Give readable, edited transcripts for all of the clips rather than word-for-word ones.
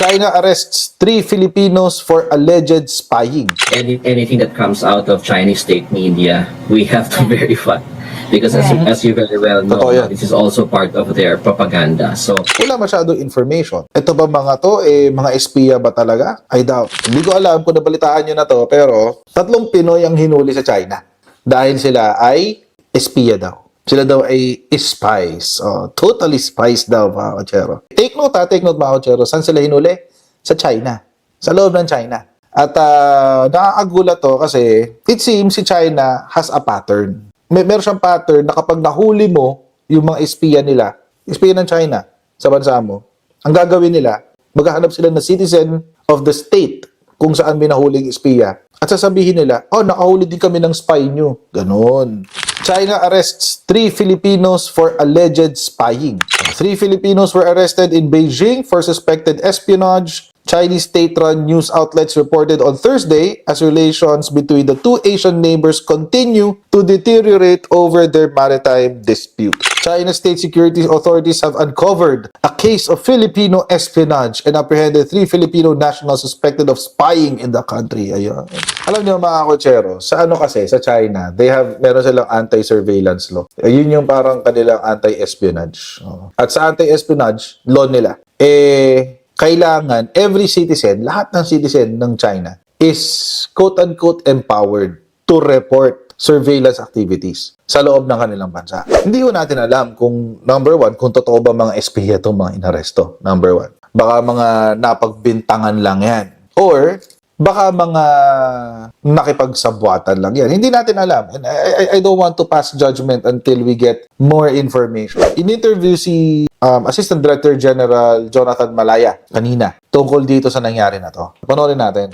China arrests 3 Filipinos for alleged spying. Anything that comes out of Chinese state media, we have to verify. Because as you very well know, Totoo yan. this is also part of their propaganda. So, Wala masyadong information. Ito ba mga to, mga espiya ba talaga? I doubt. Hindi ko alam kung nabalitaan nyo na to, pero 3 Pinoy ang hinuli sa China. Dahil sila ay espiya daw. Sila daw ay spies. Oh, totally spies daw, mga kotsero. Take note mga kotsero. Saan sila hinuli? Sa China. Sa loob ng China. At nakakagulat to kasi it seems si China has a pattern. Meron siyang pattern na kapag nahuli mo yung mga espiya nila, espiya ng China sa bansa mo, ang gagawin nila, maghahanap sila ng citizen of the state kung saan may nahuling espiya. At sasabihin nila, oh, nakahuli din kami ng spy nyo. Ganon. China arrests 3 Filipinos for alleged spying. 3 Filipinos were arrested in Beijing for suspected espionage. Chinese state-run news outlets reported on Thursday as relations between the two Asian neighbors continue to deteriorate over their maritime dispute. China's state security authorities have uncovered a case of Filipino espionage and apprehended 3 Filipino nationals suspected of spying in the country. Ayun. Alam niyo mga kotsero, sa kasi, sa China, meron silang anti-surveillance law. Yun yung parang kanilang anti-espionage. At sa anti-espionage, law nila, kailangan every citizen, lahat ng citizen ng China is quote-unquote empowered to report surveillance activities sa loob ng kanilang bansa. Hindi ko natin alam kung, number 1, kung totoo ba mga espiya itong mga inaresto, number 1. Baka mga napagbintangan lang yan. Or, baka mga nakipagsabwatan lang yan. Hindi natin alam. And I don't want to pass judgment until we get more information. In-interview si Assistant Director General Jonathan Malaya kanina tungkol dito sa nangyari na to. Panoorin natin.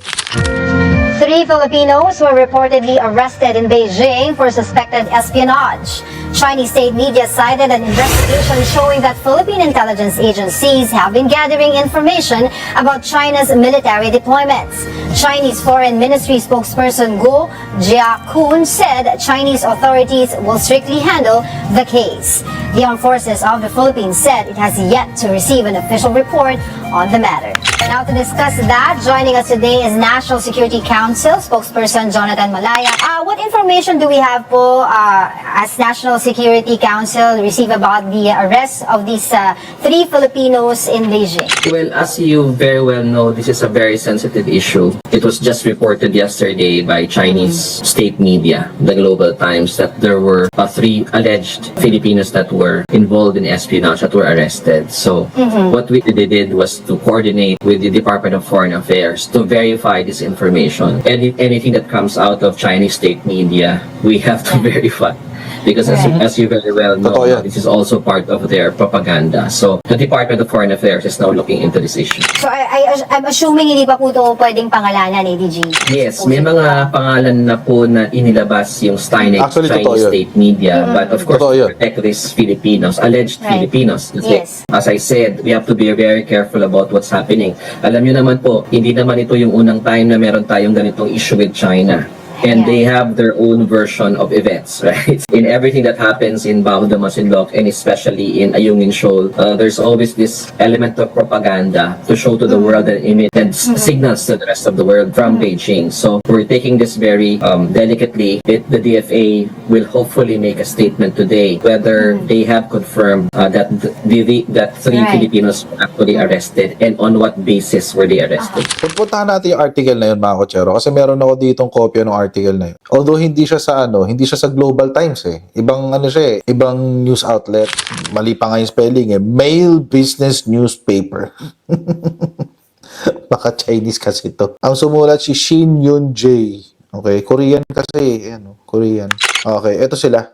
3 Filipinos were reportedly arrested in Beijing for suspected espionage. Chinese state media cited an investigation showing that Philippine intelligence agencies have been gathering information about China's military deployments. Chinese Foreign Ministry spokesperson Guo Jiakun said Chinese authorities will strictly handle the case. The Armed Forces of the Philippines said it has yet to receive an official report on the matter. Now to discuss that, joining us today is National Security Council spokesperson Jonathan Malaya. What information do we have po as National Security Council receive about the arrest of these 3 Filipinos in Beijing? well, as you very well know, this is a very sensitive issue. It was just reported yesterday by Chinese state media, the Global Times, that there were 3 alleged Filipinos that were involved in espionage that were arrested. So what we did was to coordinate with the Department of Foreign Affairs to verify this information. Anything that comes out of Chinese state media, we have to verify. Because as you very well know, this is also part of their propaganda. So the Department of Foreign Affairs is now looking into this issue. So I'm assuming hindi pa po ito pwedeng pangalanan, ADG? Yes, may mga pangalan na po na inilabas yung Chinese state media. But of course, to protect these Filipinos, alleged Filipinos. Kasi, as I said, we have to be very careful about what's happening. Alam nyo naman po, hindi naman ito yung unang time na meron tayong ganitong issue with China. And they have their own version of events, right? In everything that happens in Bao de Masinloc and especially in Ayungin Shoal, there's always this element of propaganda to show to the world and image and signals to the rest of the world from Beijing. So we're taking this very delicately. The DFA will hopefully make a statement today whether they have confirmed that that 3 Filipinos were actually arrested and on what basis were they arrested. Pupuntahan natin yung article na yun mga kotsero kasi meron ako ditong kopya ng article na yun. Although hindi siya sa hindi siya sa Global Times Ibang siya ibang news outlet. Mali pa nga yung spelling Mail Business Newspaper. Baka Chinese kasi ito. Ang sumulat si Shin Yun Jae. Okay, Korean kasi Korean. Okay, eto sila.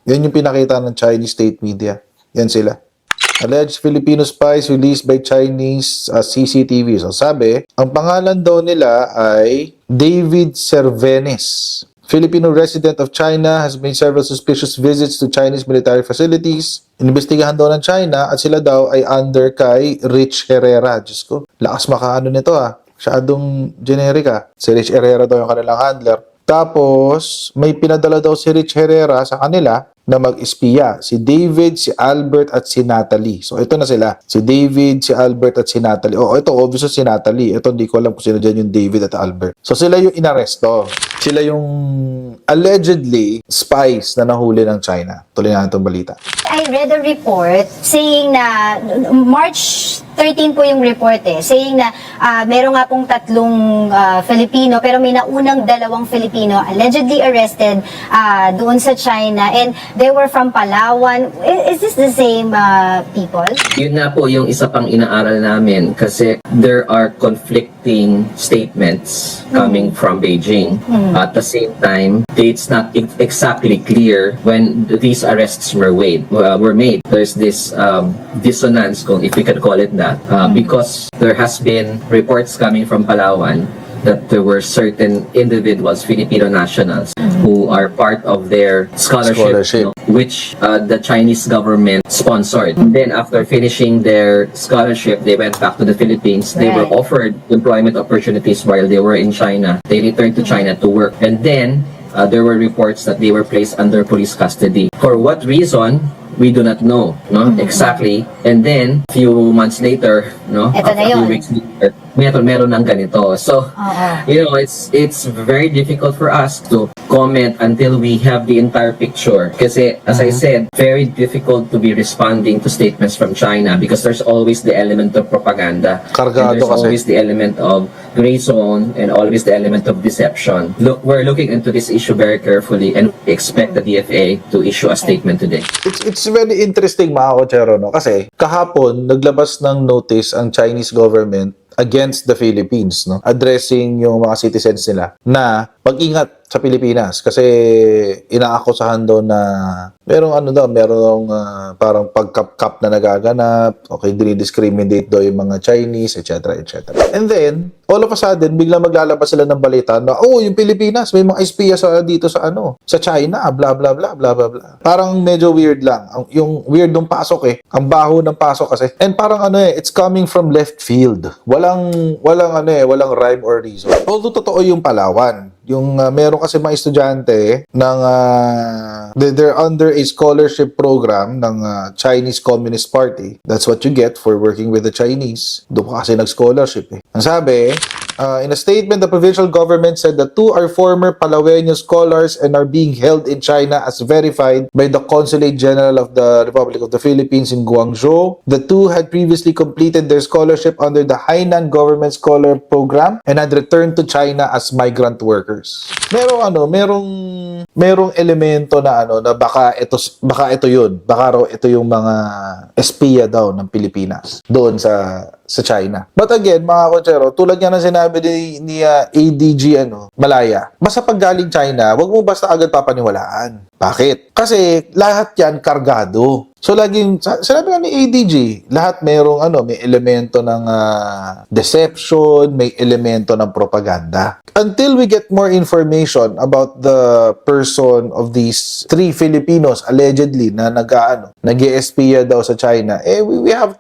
Yan yung pinakita ng Chinese state media. Yan sila. Alleged Filipino spies released by Chinese CCTV. So sabi, ang pangalan daw nila ay David Cervenes. Filipino resident of China has made several suspicious visits to Chinese military facilities. Inimbestigahan daw ng China at sila daw ay under kay Rich Herrera. Diyos ko, lakas makaano nito Masyadong generic Si Rich Herrera daw yung kanilang handler. Tapos, may pinadala daw si Rich Herrera sa kanila na mag-espiya. Si David, si Albert, at si Natalie. So, ito na sila. Si David, si Albert, at si Natalie. Oh, ito, obviously si Natalie. Ito, hindi ko alam kung sino dyan yung David at Albert. So, sila yung inaresto. Sila yung allegedly spies na nahuli ng China. Tuloy na itong balita. I read a report saying na March 13 po yung report saying na meron nga pong tatlong Filipino pero may naunang dalawang Filipino allegedly arrested doon sa China and they were from Palawan. Is this the same people? Yun na po yung isa pang inaaral namin kasi there are conflicting statements coming from Beijing. At the same time, it's not exactly clear when these arrests were made. There's this dissonance, if we can call it that, because there has been reports coming from Palawan that there were certain individuals, Filipino nationals, who are part of their scholarship. You know, which the Chinese government sponsored. Then after finishing their scholarship, they went back to the Philippines. They were offered employment opportunities while they were in China. They returned to China to work. And then there were reports that they were placed under police custody. For what reason? We do not know, no, exactly. And then few months later, no, Ito na a few yun. weeks later, meron ng ganito. So, you know, it's very difficult for us to comment until we have the entire picture. Kasi, as I said, very difficult to be responding to statements from China because there's always the element of propaganda. Kargado And there's kasi. always the element of gray zone and always the element of deception. Look, we're looking into this issue very carefully and we expect the DFA to issue a statement today. It's very interesting, mga kotsero, no? Kasi kahapon, naglabas ng notice ang Chinese government against the Philippines, no? Addressing yung mga citizens nila na mag-ingat sa Pilipinas kasi inaakusahan doon na merong parang pagkap-kap na nagaganap, okay, dinidiscriminate daw yung mga Chinese, etc., etc. And then, all of a sudden, biglang maglalabas sila ng balita na, oh, yung Pilipinas, may mga espiya dito sa sa China, blah, blah, blah, blah, blah, blah. Parang medyo weird lang. Yung weird ng pasok ang baho ng pasok kasi. And parang it's coming from left field. Walang rhyme or reason. Although totoo yung Palawan. Yung meron kasi mga estudyante ng they're under a scholarship program ng Chinese Communist Party. That's what you get for working with the Chinese. Doon ka kasi nag-scholarship Ang sabi, in a statement, the provincial government said the two are former Palaweño scholars and are being held in China as verified by the Consulate General of the Republic of the Philippines in Guangzhou. The two had previously completed their scholarship under the Hainan Government Scholar Program and had returned to China as migrant workers. Merong elemento na na baka ito yun. Baka raw ito yung mga espiya daw ng Pilipinas doon sa China. But again, mga kotsero, tulad nga ng sinabi ni ADG Malaya, basta pag galing China, wag mo basta agad papaniwalaan. Bakit? Kasi lahat yan kargado. So laging sinabi nga ni ADG, lahat may elemento ng deception, may elemento ng propaganda. Until we get more information about the person of these 3 Filipinos allegedly na nag-espiya daw sa China, we have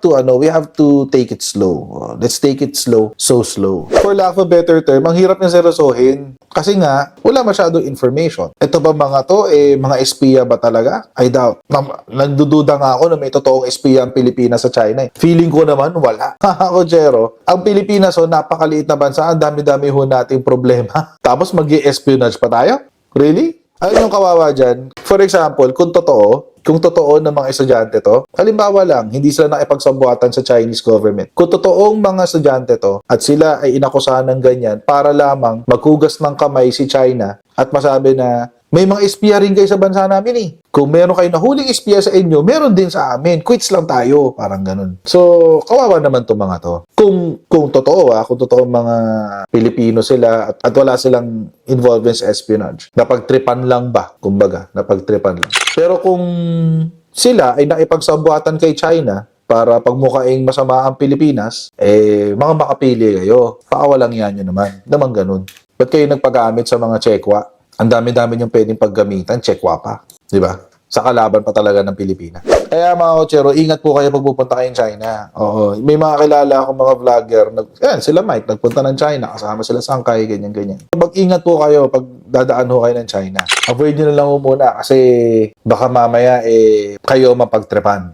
to take it slow. Let's take it slow, so slow. For lack of a better term, ang hirap niyang seryosohin kasi nga wala masyadong information. Ito ba mga to mga espiya ba talaga? I doubt. Nagdududa nga ako na may totoong espiya ang Pilipinas sa China. Feeling ko naman wala. Ako, Jero, ang Pilipinas napakaliit na bansa, ang dami-dami ho nating problema. Tapos mag-i-espionage pa tayo? Really? Ayun yung kawawa dyan. For example, kung totoo ng mga estudyante to, halimbawa lang, hindi sila nakipagsabuatan sa Chinese government. Kung totoong mga estudyante to, at sila ay inakusahan ng ganyan para lamang maghugas ng kamay si China at masabi na may mga espiya rin kayo sa bansa namin Kung meron kayo nahuling espiya sa inyo, meron din sa amin. Quits lang tayo. Parang ganun. So, kawawa naman itong mga to. Kung totoo kung totoo mga Pilipino sila at wala silang involvement sa espionage. Napagtripan lang ba? Kumbaga, napagtripan lang. Pero kung sila ay nakipagsabuatan kay China para pagmukaing masama ang Pilipinas, mga makapili kayo. Pakawalang yan yun naman ganun. Ba't kayo nagpagamit sa mga tsekwa? Ang dami-dami niyong pwedeng paggamitan, tsekwa pa. Di ba? Sa kalaban pa talaga ng Pilipinas. Kaya mga kotsero, ingat po kayo pag pupunta kayong China. Oo. May mga kilala akong mga vlogger, sila Mike, nagpunta ng China, kasama sila Sangkay, ganyan-ganyan. Mag-ingat po kayo pag dadaan ho kayo ng China. Avoid nyo na lang ho muna kasi baka mamaya kayo mapagtrepan.